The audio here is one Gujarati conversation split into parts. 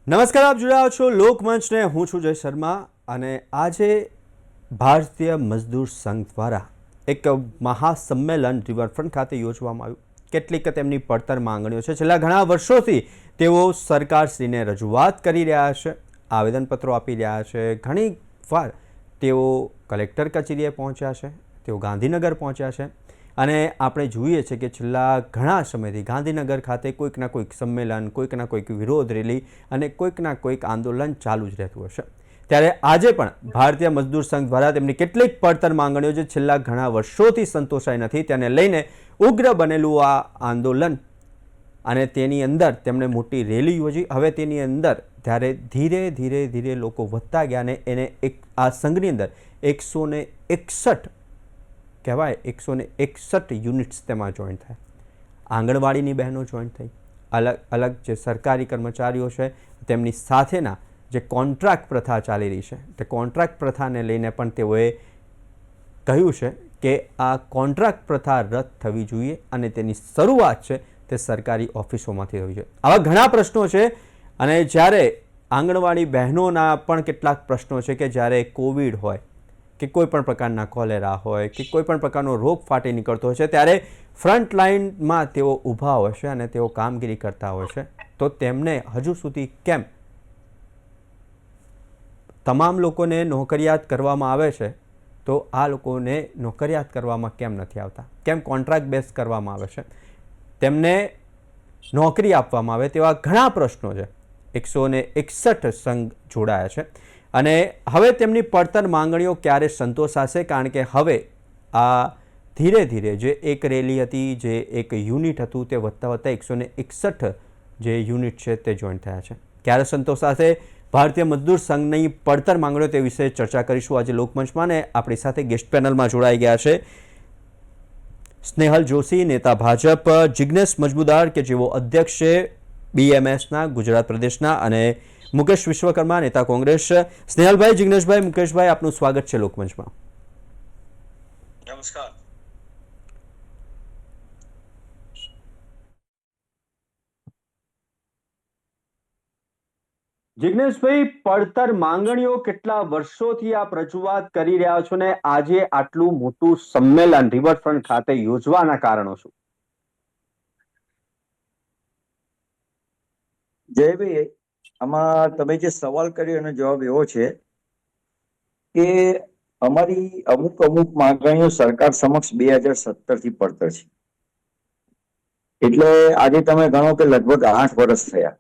નમસ્કાર, આપ જોડાઓ છો લોકમંચને. હું છું જય શર્મા અને આજે ભારતીય મજદૂર સંઘ દ્વારા એક મહાસંમેલન રિવરફ્રન્ટ ખાતે યોજવામાં આવ્યું. કેટલીક તેમની પડતર માંગણીઓ છે. છેલ્લા ઘણા વર્ષોથી તેઓ સરકારશ્રીને રજૂઆત કરી રહ્યા છે, આવેદનપત્રો આપી રહ્યા છે. ઘણી વાર તેઓ કલેક્ટર કચેરીએ પહોંચ્યા છે, તેઓ ગાંધીનગર પહોંચ્યા છે અને આપણે જોઈએ છીએ કે છેલ્લા ઘણા સમયથી ગાંધીનગર ખાતે કોઈકના કોઈક સંમેલન, કોઈકના કોઈક વિરોધ રેલી અને કોઈકના કોઈક આંદોલન ચાલુ જ રહેતું હશે. ત્યારે આજે પણ ભારતીય મજદૂર સંઘ દ્વારા તેમની કેટલીક પડતર માંગણીઓ જે છેલ્લા ઘણા વર્ષોથી સંતોષાઈ નથી તેને લઈને ઉગ્ર બનેલું આ આંદોલન અને તેની અંદર તેમણે મોટી રેલી યોજી. હવે તેની અંદર ત્યારે ધીરે ધીરે ધીરે લોકો વધતા ગયા અને એને આ સંઘની અંદર 161 કહેવાય 161 યુનિટ્સ તેમાં જોઈન્ટ થાય. આંગણવાડીની બહેનો જોઈન્ટ થઈ, અલગ અલગ જે સરકારી કર્મચારીઓ છે તેમની સાથેના જે કોન્ટ્રાક્ટ પ્રથા ચાલી રહી છે તે કોન્ટ્રાક્ટ પ્રથાને લઈને પણ તેઓએ કહ્યું છે કે આ કોન્ટ્રાક્ટ પ્રથા રદ થવી જોઈએ અને તેની શરૂઆત છે તે સરકારી ઓફિસોમાંથી થવી જોઈએ. આવા ઘણા પ્રશ્નો છે અને જ્યારે આંગણવાડી બહેનોના પણ કેટલાક પ્રશ્નો છે કે જ્યારે કોવિડ હોય કે કોઈ પણ પ્રકારના કોલેરા હોય કે કોઈ પણ પ્રકારનો રોગ ફાટી નીકળતો હોય છે ત્યારે ફ્રન્ટ લાઇનમાં તેઓ ઊભા હોય છે અને તેઓ કામગીરી કરતા હોય છે. તો તેમને હજુ સુધી કેમ તમામ લોકોને નોકરિયાત કરવામાં આવે છે તો આ લોકોને નોકરિયાત કરવામાં કેમ નથી આવતા? કેમ કોન્ટ્રાક્ટ બેઝ કરવામાં આવે છે? તેમને નોકરી આપવામાં આવે? તેવા ઘણા પ્રશ્નો છે. 161 સંઘ જોડાયા છે અને હવે તેમની પડતર માંગણીઓ ક્યારે સંતોષાશે? કારણ કે હવે આ ધીરે ધીરે જે એક રેલી હતી, જે એક યુનિટ હતું, તે વધતા વધતા 161 જે યુનિટ છે તે જોઈન્ટ થયા છે. ક્યારે સંતોષાશે ભારતીય મજદૂર સંઘની પડતર માંગણીઓ તે વિશે ચર્ચા કરીશું આજે લોકમંચમાં. ને આપણી સાથે ગેસ્ટ પેનલમાં જોડાઈ ગયા છે સ્નેહલ જોશી, નેતા ભાજપ, જિગ્નેશ મજમુદાર કે જેઓ અધ્યક્ષ છે બીએમએસના ગુજરાત પ્રદેશના, અને મુકેશ વિશ્વકર્મા, નેતા કોંગ્રેસ. સ્નેહલભાઈ, જિગ્નેશભાઈ, મુકેશભાઈ, આપનું સ્વાગત છે લોકમંચમાં. નમસ્કાર. જિગ્નેશભાઈ, પડતર માંગણીઓ કેટલા વર્ષોથી આપ રજૂઆત કરી રહ્યા છો ને આજે આટલું મોટું સંમેલન રિવરફ્રન્ટ ખાતે યોજવાના કારણો શું? જયભાઈ, આમાં તમે જે સવાલ કર્યો એનો જવાબ એવો છે કે અમારી અમુક અમુક માંગણીઓ સરકાર સમક્ષ 2017 થી પડતર છે. એટલે આજે તમે ગણો કે લગભગ 8 વર્ષ થયા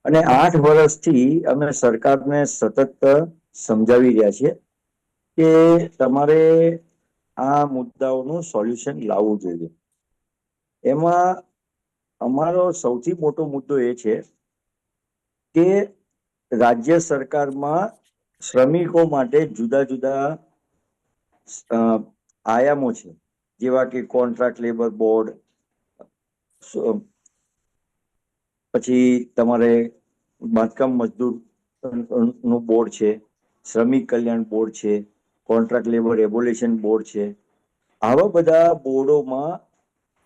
અને 8 વર્ષથી અમે સરકારને સતત સમજાવી રહ્યા છીએ કે તમારે આ મુદ્દાઓનું સોલ્યુશન લાવવું જોઈએ. એમાં અમારો સૌથી મોટો મુદ્દો એ છે કે રાજ્ય સરકારમાં શ્રમિકો માટે જુદા જુદા આયામો છે, જેવા કે કોન્ટ્રાક્ટ લેબર બોર્ડ, પછી તમારે બાંધકામ મજદૂર નું બોર્ડ છે, શ્રમિક કલ્યાણ બોર્ડ છે, કોન્ટ્રાક્ટ લેબર એબોલ્યુશન બોર્ડ છે. આવા બધા બોર્ડોમાં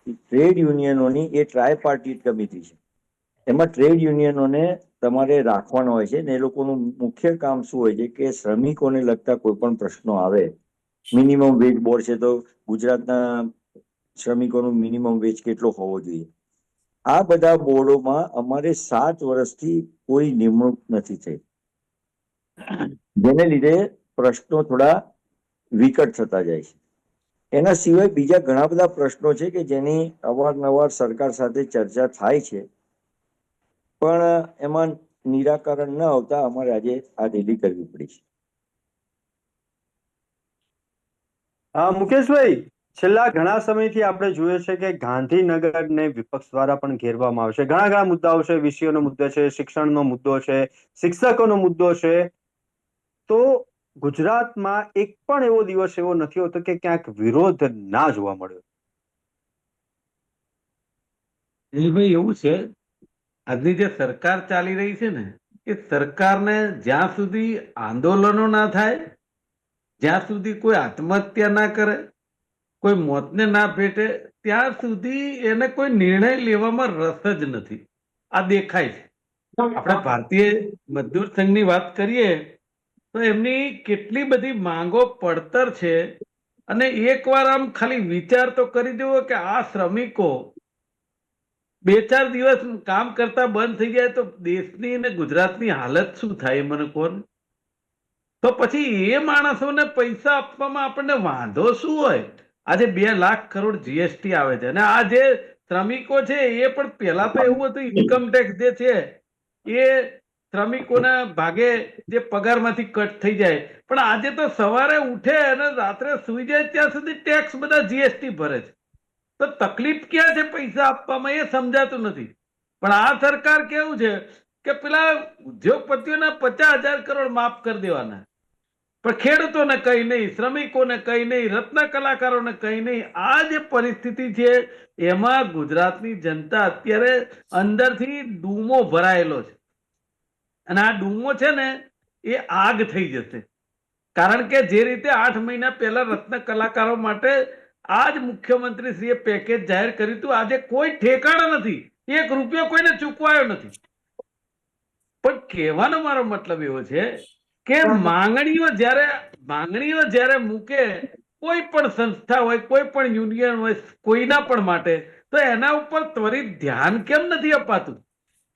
ટ્રેડ યુનિયનોની એ ટ્રાયપાર્ટીટ કમિટી છે. એમાં ટ્રેડ યુનિયનોને તમારે રાખવાનો હોય છે ને એ લોકોનું મુખ્ય કામ શું હોય છે કે શ્રમિકોને લગતા કોઈ પણ પ્રશ્નો આવે. મિનિમમ વેજ બોર્ડ છે તો ગુજરાતના શ્રમિકોનું મિનિમમ વેજ કેટલો હોવો જોઈએ. આ બધા બોર્ડોમાં અમારે 7 વર્ષથી કોઈ નિમણૂક નથી થઈ, જેને લીધે પ્રશ્નો થોડા વિકટ થતા જાય છે. એના સિવાય બીજા ઘણા બધા પ્રશ્નો છે કે જેની અવારનવાર સરકાર સાથે ચર્ચા થાય છે, પણ એમાં નિરાકરણ ન આવતા અમારે આજે આ રેલી કરવી પડી છે. મુકેશભાઈ, છેલ્લા ઘણા સમયથી આપણે જોઈએ છે કે ગાંધીનગરને વિપક્ષ દ્વારા પણ ઘેરવામાં આવે છે. ઘણા ઘણા મુદ્દાઓ છે. વિષયોનો મુદ્દો છે, શિક્ષણનો મુદ્દો છે, શિક્ષકોનો મુદ્દો છે. તો ગુજરાતમાં એક પણ એવો દિવસ એવો નથી હોતો કે ક્યાંક વિરોધ ના જોવા મળ્યો. ભાઈ, એવું છે, આજની જે સરકાર ચાલી રહી છે ને એ સરકારને જ્યાં સુધી આંદોલનો ના થાય, જ્યાં સુધી કોઈ આત્મહત્યા ના કરે, કોઈ મોતને ના ભેટે, ત્યાં સુધી એને કોઈ નિર્ણય લેવામાં રસ જ નથી. આ દેખાય છે. આપણે ભારતીય મજદૂર સંઘની વાત કરીએ તો એમની કેટલી બધી માંગો પડતર છે, અને એકવાર આમ ખાલી વિચાર તો કરી દેવો કે આ શ્રમિકો 2-4 દિવસ કામ કરતા બંધ થઈ જાય તો દેશની અને ગુજરાતની હાલત શું થાય મને કહો ને? તો પછી એ માણસોને પૈસા આપવામાં આપણને વાંધો શું હોય? આજે 2 લાખ કરોડ જીએસટી આવે છે, અને આ જે શ્રમિકો છે એ પણ પહેલા તો એવું હતું ઇન્કમ ટેક્સ જે છે એ શ્રમિકોના ભાગે જે પગારમાંથી કટ થઈ જાય, પણ આજે તો સવારે ઉઠે અને રાત્રે સુઈ જાય ત્યાં સુધી ટેક્સ બધા જીએસટી ભરે છે. તો તકલીફ ક્યાં છે પૈસા આપવામાં એ સમજાતું નથી. પણ આ સરકાર કેવું છે કે પેલા ઉદ્યોગપતિઓના 50,000 કરોડ માફ કરી દેવાના, પણ ખેડૂતોને કઈ નહીં, શ્રમિકોને કઈ નહીં, રત્ન કલાકારોને કઈ નહીં. આ જે પરિસ્થિતિ છે એમાં ગુજરાતની જનતા અત્યારે અંદરથી ડૂમો ભરાયેલો છે, અને આ ડૂમો છે ને એ આગ થઈ જશે. કારણ કે જે રીતે 8 મહિના પહેલા રત્ન કલાકારો માટે આજ મુખ્યમંત્રીશ્રીએ પેકેજ જાહેર કર્યું હતું, આજે કોઈ ઠેકાણા નથી, 1 રૂપિયો કોઈને ચૂકવાયો નથી. પણ કહેવાનો મારો મતલબ એવો છે કે માંગણીઓ જ્યારે મૂકે કોઈ પણ સંસ્થા હોય, કોઈ પણ યુનિયન હોય, કોઈના પણ માટે, તો એના ઉપર ત્વરિત ધ્યાન કેમ નથી અપાતું?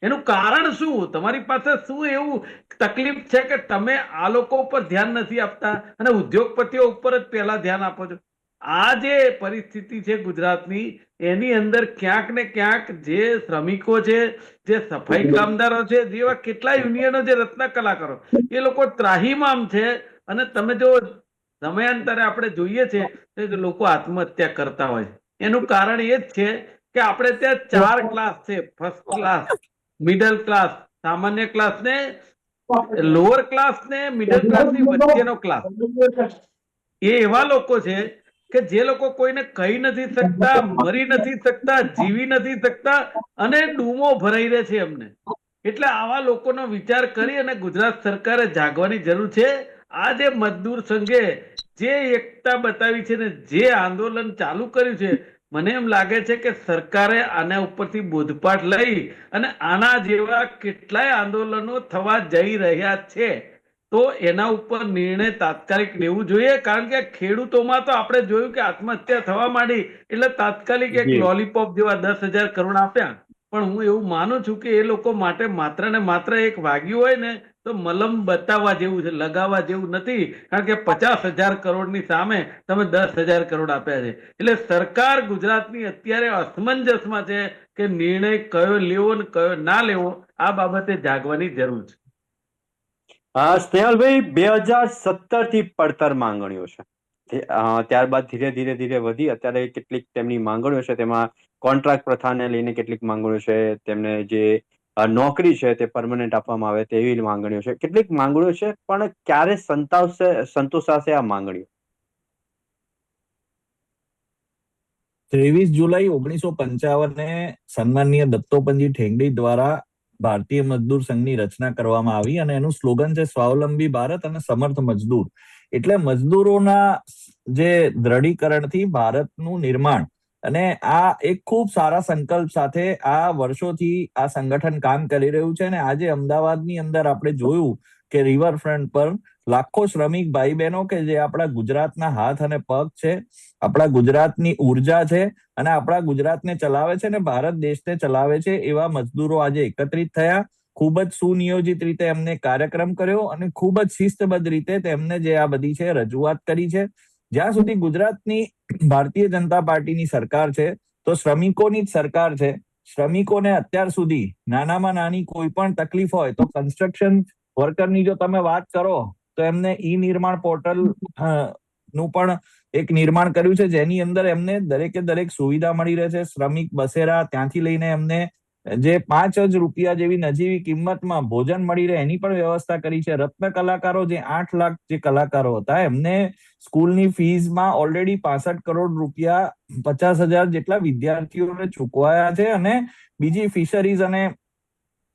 એનું કારણ શું? તમારી પાસે શું એવું તકલીફ છે કે તમે આ લોકો ઉપર ધ્યાન નથી આપતા અને ઉદ્યોગપતિઓ ઉપર જ પહેલા ધ્યાન આપો છો? આ જે પરિસ્થિતિ છે ગુજરાતની, એની અંદર ક્યાંક ને ક્યાંક જે શ્રમિકો છે, જે સફાઈ કામદારો છે, જેવા કેટલા યુનિયનો, જે રત્ન કલાકારો, એ લોકો ત્રાહીમામ છે. અને તમે જો સમયાંતરે આપણે જોઈએ છે કે લોકો આત્મહત્યા કરતા હોય, એનું કારણ એ જ છે કે આપણે ત્યાં 4 ક્લાસ છે: ફર્સ્ટ ક્લાસ, મિડલ ક્લાસ, સામાન્ય ક્લાસ ને લોઅર ક્લાસ ને મિડલ ક્લાસ ની વચ્ચેનો ક્લાસ. એ એવા લોકો છે કે જે લોકો કોઈને કહી નથી શકતા, મરી નથી શકતા, જીવી નથી શકતા, અને ડૂમો ભરાઈ રહે છે એમને. એટલે આવા લોકોનો વિચાર કરી અને ગુજરાત સરકારે જાગવાની જરૂર છે. આ જે મજદૂર સંઘે જે એકતા બતાવી છે ને જે આંદોલન ચાલુ કર્યું છે, મને એમ લાગે છે કે સરકારે આના ઉપરથી બોધપાઠ લઈ અને આના જેવા કેટલાય આંદોલનો થવા જઈ રહ્યા છે તો એના ઉપર નિર્ણય તાત્કાલિક લેવું જોઈએ. કારણ કે ખેડૂતોમાં તો આપણે જોયું કે આત્મહત્યા થવા માંડી એટલે તાત્કાલિક એક લોલીપોપ જેવા 10,000 કરોડ આપ્યા. પણ હું એવું માનું છું કે એ લોકો માટે માત્ર ને માત્ર એક વાગ્યું હોય ને તો મલમ બતાવવા જેવું છે, લગાવવા જેવું નથી. કારણ કે 50,000 કરોડની સામે તમે 10,000 કરોડ આપ્યા છે. એટલે સરકાર ગુજરાતની અત્યારે અસમંજસમાં છે કે નિર્ણય કયો લેવો ને કયો ના લેવો, આ બાબતે જાગવાની જરૂર છે. સ્નેહલભાઈ, 2017 થી પડતર માંગણીઓ છે, ત્યારબાદ ધીરે ધીરે વધી અત્યારે કેટલીક તેમની માંગણીઓ છે, તેમાં કોન્ટ્રાક્ટ પ્રથાને લઈને કેટલીક માંગણીઓ છે, તેમને જે નોકરી છે તે પરમનન્ટ આપવામાં આવે તેવી માંગણીઓ છે, કેટલીક માંગણીઓ છે. પણ ક્યારે સંતોષાશે આ માંગણીઓ? 23 જુલાઈ 1955 સન્માનીય દત્તોપંતજી ઠેંગડી દ્વારા ભારતીય મજદૂર સંઘની રચના કરવામાં આવી, અને એનું સ્લોગન છે સ્વાવલંબી ભારત અને સમર્થ મજદૂર. એટલે મજદૂરોના જે દ્રઢીકરણથી ભારતનું નિર્માણ, અને આ એક ખૂબ સારા સંકલ્પ સાથે આ વર્ષોથી આ સંગઠન કામ કરી રહ્યું છે. અને આજે અમદાવાદની અંદર આપણે જોયું કે રિવરફ્રન્ટ પર લાખો શ્રમિક ભાઈ બહેનો કે જે આપણા ગુજરાતના હાથ અને પગ છે, આપણા ગુજરાતની ઉર્જા છે, અને આપણા ગુજરાતને ચલાવે છે ને ભારત દેશને ચલાવે છે, એવા મજદૂરો આજે એકત્રિત થયા. ખૂબ જ સુનિયોજિત રીતે એમને કાર્યક્રમ કર્યો અને ખૂબ જ શિસ્તબદ્ધ રીતે તેમને જે આ બધી છે રજૂઆત કરી છે. જ્યાં સુધી ગુજરાતની ભારતીય જનતા પાર્ટીની સરકાર છે તો શ્રમિકોની જ સરકાર છે. શ્રમિકોને અત્યાર સુધી નાનામાં નાની કોઈ પણ તકલીફ હોય તો કન્સ્ટ્રક્શન વર્કરની જો તમે વાત કરો તો એમને ઈ નિર્માણ પોર્ટલ નું પણ એક નિર્માણ કર્યું છે, જેની અંદર એમને દરેકે દરેક સુવિધા મળી રહે છે. શ્રમિક બસેરા ત્યાંથી લઈને એમને જે 5 રૂપિયા જેવી નજીવી કિંમતમાં ભોજન મળી રહે એની પણ વ્યવસ્થા કરી છે. રત્ન કલાકારો જે 8 લાખ જે કલાકારો હતા એમને સ્કૂલની ફીઝમાં ઓલરેડી 65 કરોડ રૂપિયા 50,000 જેટલા વિદ્યાર્થીઓને ચૂકવાયા છે. અને બીજી ફિશરીઝ અને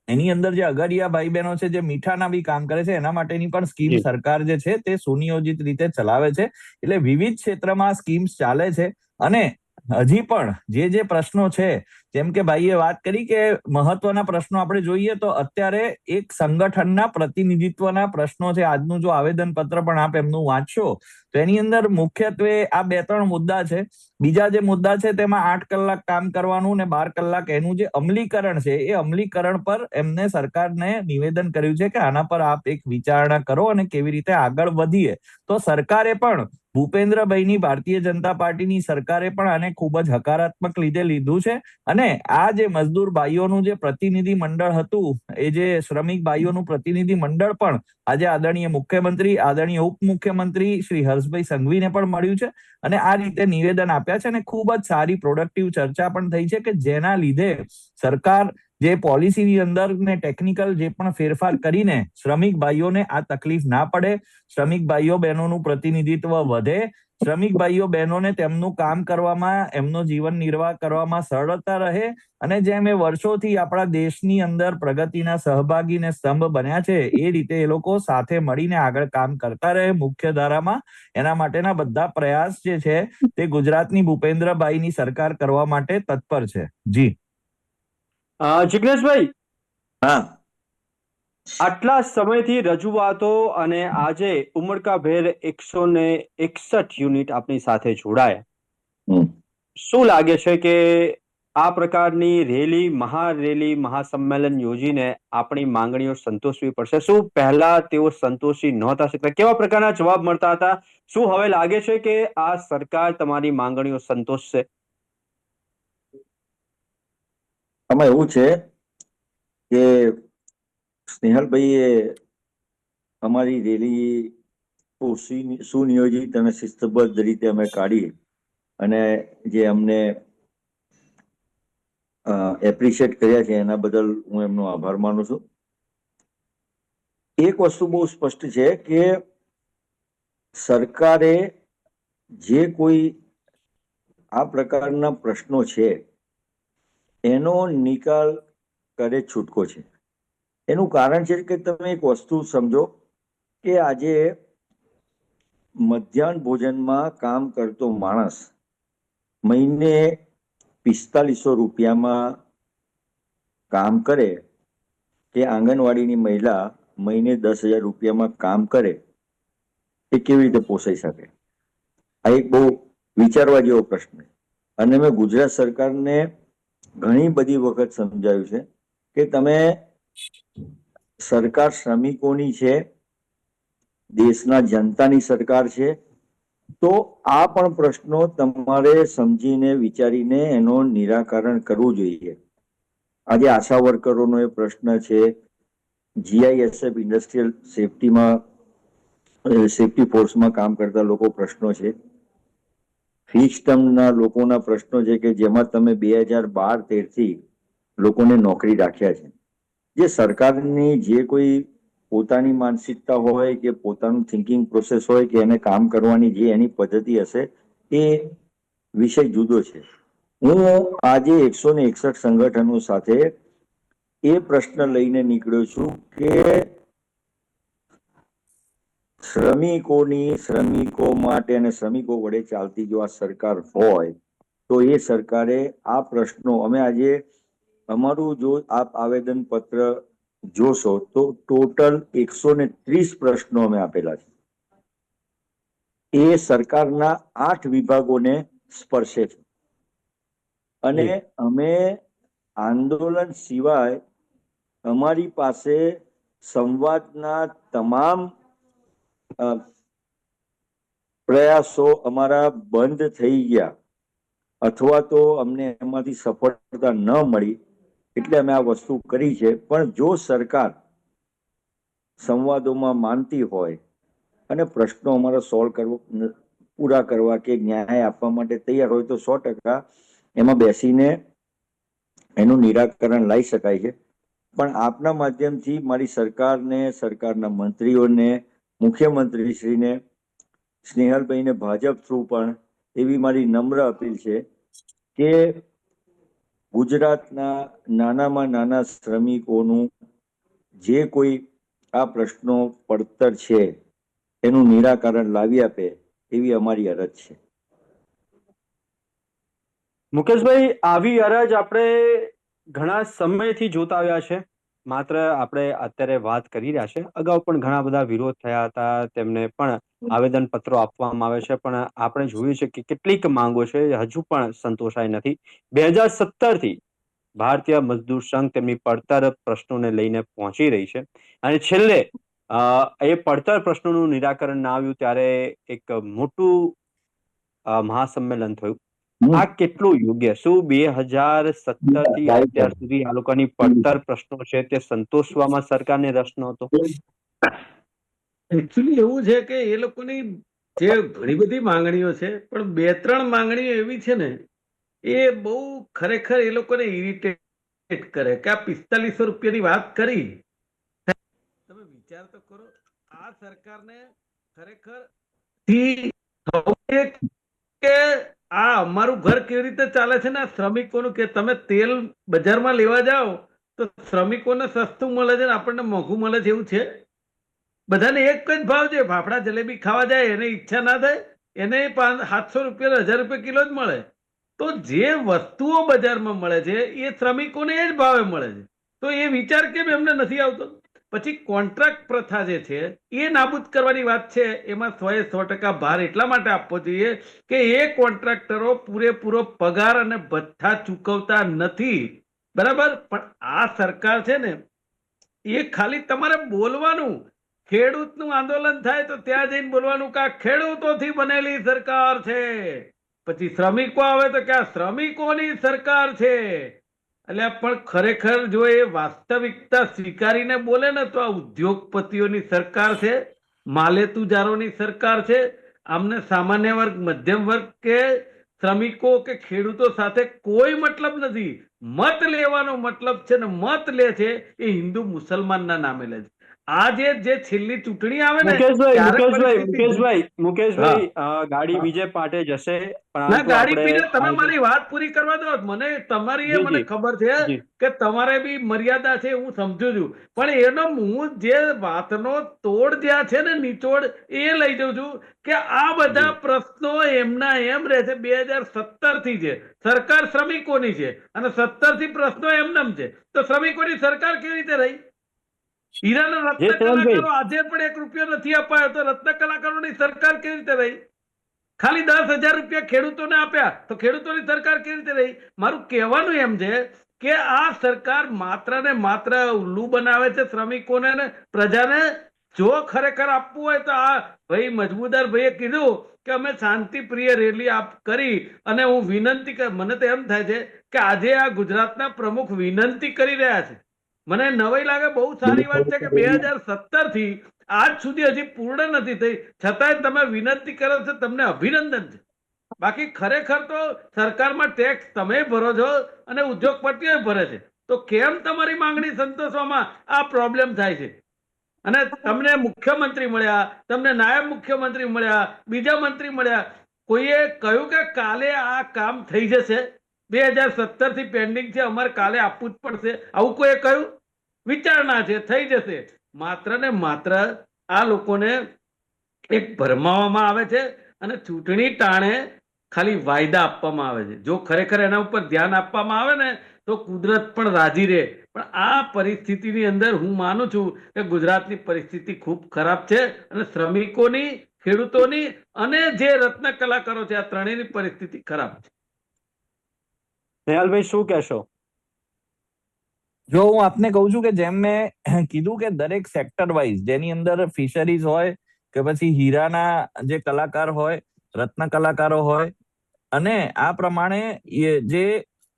એની અંદર જે અગરિયા ભાઈ બહેનો છે જે મીઠાના બી કામ કરે છે એના માટેની પણ સ્કીમ સરકાર જે છે તે સુનિયોજિત રીતે ચલાવે છે. એટલે વિવિધ ક્ષેત્રમાં સ્કીમ્સ ચાલે છે. અને હજી પણ જે પ્રશ્નો છે, જેમ કે ભાઈએ વાત કરી કે મહત્વના પ્રશ્નો આપણે જોઈએ તો અત્યારે એક સંગઠનના પ્રતિનિધિત્વના પ્રશ્નો છે. આજનું જો આવેદન પત્ર પણ આપ એમનું વાંચશો તો એની અંદર મુખ્યત્વે આ 2-3 મુદ્દા છે. બીજા જે મુદ્દા છે તેમાં 8 કલાક કામ કરવાનું ને 12 કલાક એનું જે અમલીકરણ છે એ અમલીકરણ પર એમને સરકારને નિવેદન કર્યું છે કે આના પર આપ એક વિચારણા કરો અને કેવી રીતે આગળ વધીએ. તો સરકારે પણ ભૂપેન્દ્રભાઈની ભારતીય જનતા પાર્ટીની સરકારે પણ આને ખૂબ જ હકારાત્મક રીતે લીધું છે. અને આ જે મજદૂર ભાઈઓનું જે પ્રતિનિધિ મંડળ હતું, એ જે શ્રમિક ભાઈઓનું પ્રતિનિધિ મંડળ પણ આજે આદરણીય મુખ્યમંત્રી, આદરણીય ઉપમુખ્યમંત્રી શ્રી હર્ષભાઈ સંઘવીને પણ મળ્યું છે અને આ રીતે નિવેદન આપ્યા છે. અને ખૂબ જ સારી પ્રોડક્ટિવ ચર્ચા પણ થઈ છે કે જેના લીધે સરકાર જે પોલિસીની અંદર ને ટેકનિકલ જે પણ ફેરફાર કરીને શ્રમિક ભાઈઓને આ તકલીફ ના પડે, શ્રમિક ભાઈઓ બહેનોનું પ્રતિનિધિત્વ વધે, શ્રમિક ભાઈઓ બહેનોને તેમનું કામ કરવામાં, એમનો જીવન નિર્વાહ કરવામાં સરળતા રહે અને જેમ એ વર્ષોથી આપણા દેશની અંદર પ્રગતિના સહભાગી ને સ્તંભ બન્યા છે એ રીતે એ લોકો સાથે મળીને આગળ કામ કરતા રહે મુખ્ય ધારામાં. એના માટેના બધા પ્રયાસ જે છે તે ગુજરાતની ભૂપેન્દ્રભાઈની સરકાર કરવા માટે તત્પર છે. જી જિગ્નેશભાઈ, હા, આટલા સમયથી રજૂઆતો અને આજે ઉમળકાભેર 161 યુનિટ આપની સાથે જોડાયા. હમ. શું લાગે છે કે આ પ્રકારની રેલી, મહારેલી, મહાસંમેલન યોજીને આપણી માંગણીઓ સંતોષવી પડશે? શું પહેલા તેઓ સંતોષી નહોતા શકતા? કેવા પ્રકારના જવાબ મળતા હતા? શું હવે લાગે છે કે આ સરકાર તમારી માંગણીઓ સંતોષશે? આમાં એવું છે કે સ્નેહલભાઈએ અમારી રેલી સુનિયોજિત અને શિસ્તબદ્ધ રીતે અમે કાઢી અને જે અમને એપ્રિશિએટ કર્યા છે એના બદલ હું એમનો આભાર માનું છું. એક વસ્તુ બહુ સ્પષ્ટ છે કે સરકારે જે કોઈ આ પ્રકારના પ્રશ્નો છે એનો નિકાલ કરે છૂટકો છે. એનું કારણ છે કે તમે એક વસ્તુ સમજો કે આજે મધ્યાહન ભોજનમાં કામ કરતો માણસ મહિને 4500 રૂપિયામાં કામ કરે કે આંગણવાડીની મહિલા મહિને 10,000 રૂપિયામાં કામ કરે, એ કેવી રીતે પોસાઈ શકે? આ એક બહુ વિચારવા જેવો પ્રશ્ન છે. અને મેં ગુજરાત સરકારને ઘણી બધી વખત સમજાવ્યું છે કે તમે સરકાર શ્રમિકોની છે, દેશના જનતાની સરકાર છે, તો આ પણ પ્રશ્નો તમારે સમજીને વિચારીને એનો નિરાકરણ કરવું જોઈએ. આજે આશા વર્કરોનો એ પ્રશ્ન છે, જીઆઈએસએફ ઇન્ડસ્ટ્રીયલ સેફટી ફોર્સમાં કામ કરતા લોકો પ્રશ્નો છે, ફિક્સ ટર્મના લોકોના પ્રશ્નો છે કે જેમાં તમે 2012-13 થી લોકોને નોકરી રાખ્યા છે. જે સરકારની જે કોઈ પોતાની માનસિકતા હોય કે પોતાનું થિંકિંગ પ્રોસેસ હોય કે એને કામ કરવાની જે એની પદ્ધતિ હશે એ વિષય જુદો છે. હું આજે 161 સંગઠનો સાથે એ પ્રશ્ન લઈને નીકળ્યો છું કે શ્રમિકો માટે અને શ્રમિકો વડે ચાલતી જો આ સરકાર હોય તો એ સરકારે આ પ્રશ્નો, અમે આજે અમારું જો આપ આવેદન પત્ર જોશો તો ટોટલ 130 પ્રશ્નો અમે આપેલા છે. એ સરકારના 8 વિભાગોને સ્પર્શે છે અને અમે આંદોલન સિવાય અમારી પાસે સંવાદના તમામ પ્રયાસો અમારા બંધ થઈ ગયા અથવા તો અમને એમાંથી સફળતા ન મળી એટલે અમે આ વસ્તુ કરી છે. પણ જો સરકાર સંવાદોમાં માનતી હોય અને પ્રશ્નો અમારા પૂરા કરવા કે ન્યાય આપવા માટે તૈયાર હોય તો 100% એમાં બેસીને એનું નિરાકરણ લાવી શકાય છે. પણ આપના માધ્યમથી મારી સરકારને, સરકારના મંત્રીઓને, મુખ્યમંત્રીશ્રીને, સ્નેહલભાઈને ભાજપ થ્રુ પણ એવી મારી નમ્ર અપીલ છે કે ગુજરાતના નાનામાં નાના શ્રમિકોનું જે કોઈ આ પ્રશ્નો પડતર છે એનું નિરાકરણ લાવી આપે એવી અમારી અરજ છે. મુકેશભાઈ, આવી અરજ આપણે ઘણા સમયથી જોતા આવ્યા છે. માત્ર આપણે અત્યારે વાત કરી રહ્યા છે, અગાઉ પણ ઘણા બધા વિરોધ થયા હતા, તેમને પણ આવેદન પત્રો આપવામાં આવે છે, પણ આપણે જોયું છે કે કેટલીક માંગો છે હજુ પણ સંતોષાઈ નથી. 2017 થી ભારતીય મજદૂર સંઘ તેમની પડતર પ્રશ્નોને લઈને પહોંચી રહી છે, અને છેલ્લે એ પડતર પ્રશ્નોનું નિરાકરણ ના આવ્યું ત્યારે એક મોટું મહાસંમેલન થયું. આ કેટલું યોગ્ય? શું 2017 થી અત્યાર સુધી આ લોકોની પડતર પ્રશ્નો છે તે સંતોષવામાં સરકારને રસ નહોતો? એકચ્યુઅલી એવું છે કે એ લોકોની જે ઘણી બધી માંગણીઓ છે, પણ 2-3 માંગણીઓ એવી છે ને, એ બહુ ખરેખર એ લોકોને ઇરિટેટ કરે કે આ 4500 રૂપિયાની વાત કરી. તમે વિચાર તો કરો, આ સરકારને ખરેખર થી થવું કે આ અમારું ઘર કેવી રીતે ચાલે છે ને, આ શ્રમિકોનું, કે તમે તેલ બજારમાં લેવા જાઓ તો શ્રમિકોને સસ્તું મળે છે ને આપણને મોંઘું મળે છે, એવું છે? બધાને એક જ ભાવ છે. ફાફડા જલેબી ખાવા જાય એને ઈચ્છા ના થાય, એને 700 રૂપિયા 1000 રૂપિયા કિલો જ મળે. તો જે વસ્તુઓ બજારમાં મળે છે એ શ્રમિકોને એ જ ભાવે મળે છે. તો એ વિચાર કેમ એમને નથી આવતો? પછી કોન્ટ્રાક્ટ પ્રથા જે છે એ નાબૂદ કરવાની વાત છે. એમાં 100% ભાર એટલા માટે આપવો જોઈએ કે એ કોન્ટ્રાક્ટરો પૂરેપૂરો પગાર અને ભથ્થા ચૂકવતા નથી, બરાબર? પણ આ સરકાર છે ને, એ ખાલી તમારે બોલવાનું, ખેડૂતનું આંદોલન થાય તો ત્યાં જઈને બોલવાનું કે આ ખેડૂતોથી બનેલી સરકાર છે, પછી શ્રમિકો આવે તો કે આ શ્રમિકોની સરકાર છે. એટલે પણ ખરેખર જો એ વાસ્તવિકતા સ્વીકારીને બોલે ને તો આ ઉદ્યોગપતિઓની સરકાર છે, માલેતુજારોની સરકાર છે. આમને સામાન્ય વર્ગ, મધ્યમ વર્ગ કે શ્રમિકો કે ખેડૂતો સાથે કોઈ મતલબ નથી. મત લેવાનો મતલબ છે ને, મત લે છે એ હિન્દુ મુસલમાનના નામે લે છે. આ જે છેલ્લી ચૂંટણી આવે ને ત્યારે મુકેશભાઈ, ગાડી બીજે પાટે જશે, ના, પરંતુ ગાડી આપણે પીને તમે આજે મારી વાત પૂરી કરવા દો. મને તમારી એ મને ખબર છે જી કે તમારે બી મર્યાદા છે, હું સમજુ છું, પણ એનો હું જે વાતનો તોડ જ્યાં છે ને, નિચોડ, એ લઈ જઉં છું કે આ બધા પ્રશ્નો એમના એમ રહે છે. 2017 થી છે, સરકાર શ્રમિકોની છે, અને 17 થી પ્રશ્નો એમનેમ છે. તો શ્રમિકોની સરકાર કેવી રીતે રહી? હીરાના જે રત્ન કલાકારો આજે પણ 1 રૂપિયો નથી અપાયો, તો રત્ન કલાકારોની સરકાર કેવી રીતે રહી? ખાલી 10,000 રૂપિયા ખેડૂતોને આપ્યા તો ખેડૂતોની સરકાર કેવી રીતે રહી? મારું કહેવાનું એમ છે કે આ સરકાર માત્ર ને માત્ર ઉલ્લુ બનાવે છે શ્રમિકોને ને પ્રજાને. જો ખરેખર આપવું હોય તો આ ભાઈ મજમુદાર ભાઈએ કીધું કે અમે શાંતિ પ્રિય રેલી કરી, અને હું વિનંતી મને તો એમ થાય છે કે આજે આ ગુજરાતના પ્રમુખ વિનંતી કરી રહ્યા છે. મને નવાઈ લાગે, બહુ સારી વાત છે કે 2017 થી આજ સુધી હજી પૂર્ણ નથી થઈ, છતાંય તમે વિનંતી કરો છો, તમને અભિનંદન છે. બાકી ખરેખર તો સરકારમાં ટેક્સ તમે ભરો છો અને ઉદ્યોગપતિઓ ભરે છે, તો કેમ તમારી માંગણી સંતોષવામાં આ પ્રોબ્લેમ થાય છે? અને તમને મુખ્યમંત્રી મળ્યા, તમને નાયબ મુખ્યમંત્રી મળ્યા, બીજા મંત્રી મળ્યા, કોઈએ કહ્યું કે કાલે આ કામ થઈ જશે? 2017 થી પેન્ડિંગ છે, અમારે કાલે આપવું જ પડશે, આવું કોઈએ કહ્યું? વિચારણા છે, થઈ જશે. માત્ર ને માત્ર આ લોકોને એક ભરમાવવામાં આવે છે, અને ચૂંટણી ટાણે ખાલી વાયદા આપવામાં આવે છે. જો ખરેખર એના ઉપર ધ્યાન આપવામાં આવે ને તો કુદરત પણ રાજી રહે. પણ આ પરિસ્થિતિની અંદર હું માનું છું કે ગુજરાતની પરિસ્થિતિ ખૂબ ખરાબ છે, અને શ્રમિકોની, ખેડૂતોની અને જે રત્ન કલાકારો છે, આ ત્રણેયની પરિસ્થિતિ ખરાબ છે. નેહાલભાઈ, શું કહેશો? જો હું આપને કહું છું કે જેમ મેં કીધું કે દરેક સેક્ટર વાઇઝ, જેની અંદર ફિશરીઝ હોય કે પછી હીરાના જે કલાકાર હોય, રત્ન કલાકારો હોય, અને આ પ્રમાણે જે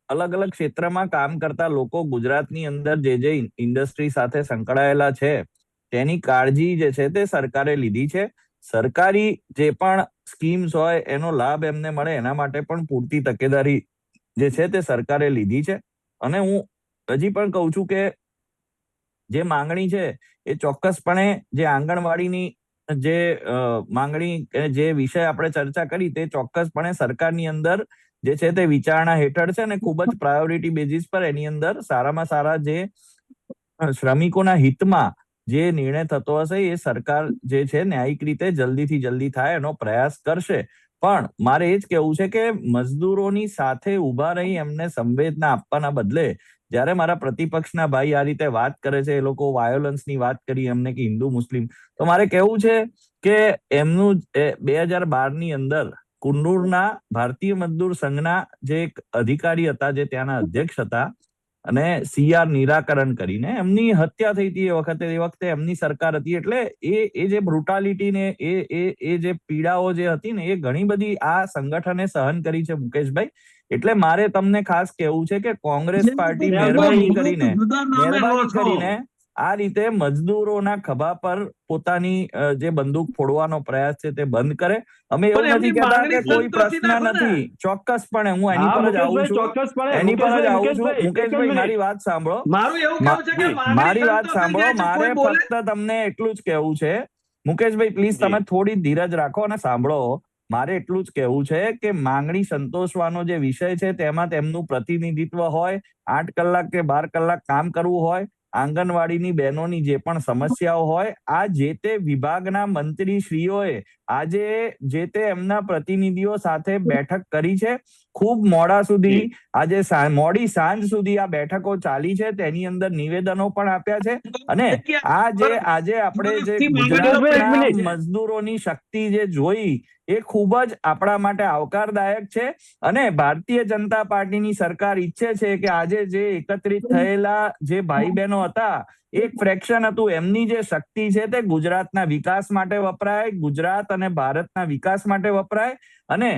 અલગ અલગ ક્ષેત્રમાં કામ કરતા લોકો ગુજરાતની અંદર જે ઇન્ડસ્ટ્રી સાથે સંકળાયેલા છે, તેની કાળજી જે છે તે સરકારે લીધી છે. સરકારી જે પણ સ્કીમ્સ હોય એનો લાભ એમને મળે એના માટે પણ પૂરતી તકેદારી જે છે તે સરકારે લીધી છે. અને હું હજી પણ કહું છું કે જે માંગણી છે એ ચોક્કસપણે જે આંગણવાડીની જે માંગણી, જે વિષય આપણે ચર્ચા કરી, તે ચોક્કસપણે સરકારની અંદર જે છે તે વિચારણા હેઠળ છે, અને ખૂબ જ પ્રાયોરિટી બેઝિસ પર એની અંદર સારામાં સારા જે શ્રમિકોના હિતમાં જે નિર્ણય થતો હશે એ સરકાર જે છે ન્યાયિક રીતે જલ્દીથી જલ્દી થાય એનો પ્રયાસ કરશે. પણ મારે એ જ કહેવું છે કે મજદૂરોની સાથે ઉભા રહી એમને સંવેદના આપવાના બદલે જ્યારે મારા પ્રતિપક્ષના ભાઈ આ રીતે વાત કરે છે, એ લોકો વાયોલન્સની વાત કરી એમને કે હિન્દુ મુસ્લિમ, તો મારે કહેવું છે કે એમનું 2012 ની અંદર કુન્નૂરના ભારતીય મજદૂર સંઘના જે એક અધિકારી હતા, જે ત્યાંના અધ્યક્ષ હતા, અને CR નિરાકરણ કરીને એમની હત્યા થઈ હતી. એ વખતે એમની સરકાર હતી. એટલે એ જે બ્રુટાલિટી ને એ જે પીડાઓ જે હતી ને, એ ઘણી બધી આ સંગઠને સહન કરી છે, મુકેશભાઈ. એટલે મારે તમને ખાસ કહેવું છે કે કોંગ્રેસ પાર્ટી મહેરબાની કરીને આ રીતે મજદૂરોના ખભા પર પોતાની જે બંદૂક ફોડવાનો પ્રયાસ છે તે બંધ કરે. અમે એવું નથી કહેતા કે કોઈ પ્રશ્ન નથી, ચોક્કસપણે હું એની પર જ આવું છું, એની પર જ આવું છું. મુકેશભાઈ, મારી વાત સાંભળો, મારું એવું કહેવું છે કે મારી વાત સાંભળો. મારે ફક્ત તમને એટલું જ કહેવું છે, મુકેશભાઈ પ્લીઝ તમે થોડી ધીરજ રાખો અને સાંભળો. મારે એટલું જ કહેવું છે કે માંગણી સંતોષવાનો જે વિષય છે તેમાં તેમનું પ્રતિનિધિત્વ હોય, 8 કલાક કે 12 કલાક કામ કરવું હોય, આંગણવાડીની બહેનોની જે પણ સમસ્યાઓ હોય, આ જે તે વિભાગના મંત્રીશ્રીઓએ આજે જે તે એમના પ્રતિનિધિઓ સાથે બેઠક કરી છે. ખૂબ મોડા સુધી, આજે મોડી સાંજ સુધી આ બેઠકો ચાલી છે. તેની અંદર નિવેદનો પણ આપ્યા છે. અને આજે આપણે જે ગુજરાતના મજદૂરોની શક્તિ જે જોઈ, એ ખૂબ જ આપણા માટે આવકારદાયક છે. અને ભારતીય જનતા પાર્ટીની સરકાર ઈચ્છે છે કે આજે જે એકત્રિત થયેલા જે ભાઈ બહેનો હતા, એક ફ્રેક્શન હતું, એમની જે શક્તિ છે તે ગુજરાતના વિકાસ માટે વપરાય, ગુજરાત અને ભારતના વિકાસ માટે વપરાય, અને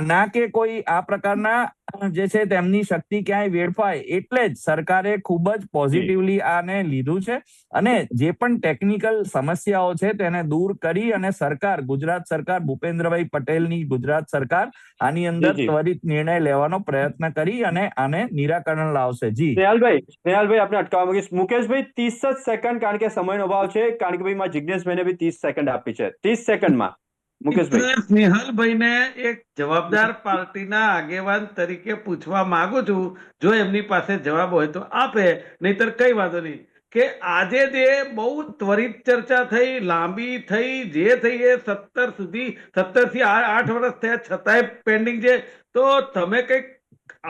ના કે કોઈ આ પ્રકારના જે છે તેમની શક્તિ ક્યાંય વેડફાય. એટલે જ સરકારે ખૂબ જ પોઝિટિવલી આને લીધું છે. અને જે પણ ટેકનિકલ સમસ્યાઓ છે તેને દૂર કરી અને સરકાર, ગુજરાત સરકાર, ભૂપેન્દ્રભાઈ પટેલની ગુજરાત સરકાર આની અંદર ત્વરિત નિર્ણય લેવાનો પ્રયત્ન કરી અને આને નિરાકરણ લાવશે. જી સ્નેહાલભાઈ આપણે અટકાવવા માંગીશ. મુકેશભાઈ 30 જ સેકન્ડ, કારણ કે સમયનો અભાવ છે, કારણ કે ભાઈ માં જિજ્ઞેશભાઈને બી 30 સેકન્ડ આપી છે. 30 સેકન્ડમાં મુકેશભાઈ. સ્નેહલભાઈને એક જવાબદાર પાર્ટીના આગેવાન તરીકે પૂછવા માંગુ છું, જો એમની પાસે જવાબ હોય તો આપે, નહીતર કઈ વાંધો નહીં. કે આજે જે બહુ ત્વરિત ચર્ચા થઈ, લાંબી થઈ, જે થઈ એ 17 થી 8 વર્ષ થયા છતાંય પેન્ડિંગ છે, તો તમે કઈક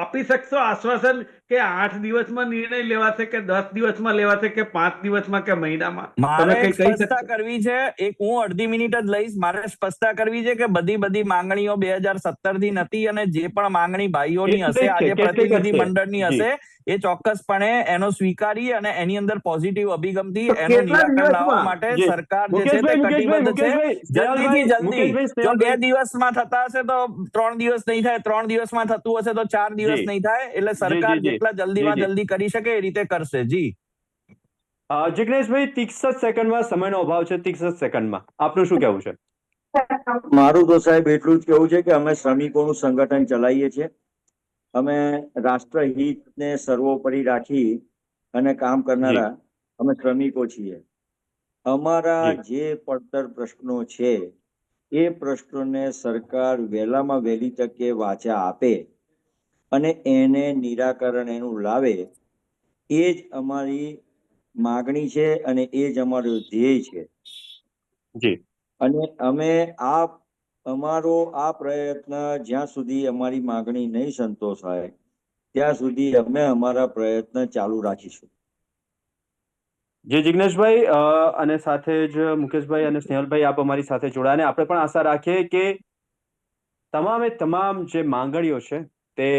આપી શકશો આશ્વાસન કે 8 દિવસમાં નિર્ણય લેવાશે કે 10 દિવસમાં લેવાશે કે 5 દિવસમાં કે મહિનામાં? મારે સ્પષ્ટતા કરવી છે, એક હું અડધી મિનિટ જ લઈશ. મારે સ્પષ્ટતા કરવી છે કે બધી માંગણીઓ 2017 થી નથી, અને જે પણ માંગણી ભાઈઓની હશે, આજે પ્રતિનિધિ મંડળની હશે, એ ચોક્કસપણે એનો સ્વીકારી અને એની અંદર પોઝિટિવ અભિગમથી એનું નિરાકરણ લાવવા માટે સરકાર જે છે તે કટિબદ્ધ છે. જલ્દીથી જલ્દી, જો 2 દિવસમાં થતા હશે તો 3 દિવસ નહીં થાય, 3 દિવસમાં થતું હશે તો 4 દિવસ નહીં થાય. એટલે સરકાર જેટલા જલ્દીમાં જલ્દી કરી શકે એ રીતે કરશે. જી જિગ્નેશભાઈ 30 સેકન્ડમાં, સમયનો અભાવ છે, 30 સેકન્ડમાં આપનું શું કહેવું છે? મારું તો સાહેબ એટલું જ કહેવું છે કે અમે શ્રમિકોનું સંગઠન ચલાવીએ છીએ. અમે રાષ્ટ્રહિતને સર્વોપરી રાખી અને કામ કરનારા અમે શ્રમિકો છીએ. અમારા જે પડતર પ્રશ્નો છે એ પ્રશ્નોને સરકાર વહેલામાં વહેલી તકે વાચા આપે અને એને નિરાકરણ એનું લાવે, એ જ અમારી માગણી છે અને એ જ અમારું ધ્યેય છે. અને અમે અમારો આ પ્રયત્ન જ્યાં સુધી અમારી માગણી નહીં સંતોષાય ત્યાં સુધી અમે અમારા પ્રયત્ન ચાલુ રાખીશું. જે જિગ્નેશભાઈ અને સાથે જ મુકેશભાઈ અને સ્નેહલભાઈ, આપ અમારી સાથે જોડાયા. આપણે પણ આશા રાખીએ કે તમામે તમામ જે માંગણીઓ છે તે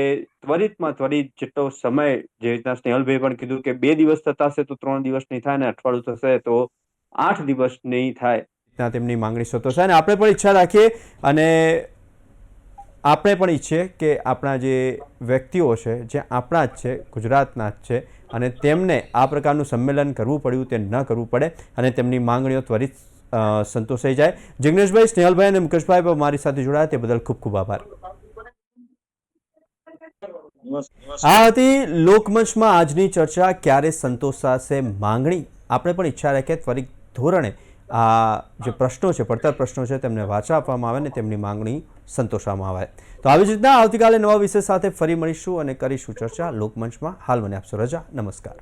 ત્વરિતમાં ત્વરિત, જેટલો સમય, જે રીતના સ્નેહલભાઈ પણ કીધું કે 2 દિવસ થતા હશે તો 3 દિવસ નહીં થાય, અને અઠવાડિયું થશે તો 8 દિવસ નહીં થાય, ત્યાં તેમની માંગણી સંતોષાય. અને આપણે પણ ઈચ્છા રાખીએ, અને આપણે પણ ઈચ્છીએ કે આપણા જે વ્યક્તિઓ છે, જે આપણા જ છે, ગુજરાતના જ છે, અને તેમને આ પ્રકારનું સંમેલન કરવું પડ્યું તે ન કરવું પડે અને તેમની માંગણીઓ ત્વરિત સંતોષાઈ જાય. જિગ્નેશભાઈ, સ્નેહલભાઈ અને મુકેશભાઈ મારી સાથે જોડાયા તે બદલ ખૂબ ખૂબ આભાર. આ હતી લોકમંચમાં આજની ચર્ચા. ક્યારે સંતોષાશે માંગણી? આપણે પણ ઈચ્છા રાખીએ ત્વરિત ધોરણે આ જે પ્રશ્નો છે, પડતર પ્રશ્નો છે, તેમને વાચા આપવામાં આવે અને તેમની માંગણી સંતોષવામાં આવે. તો આવી જ રીતના આવતીકાલે નવા વિષય સાથે ફરી મળીશું અને કરીશું ચર્ચા લોકમંચમાં. હાલ મને આપશો રજા. નમસ્કાર.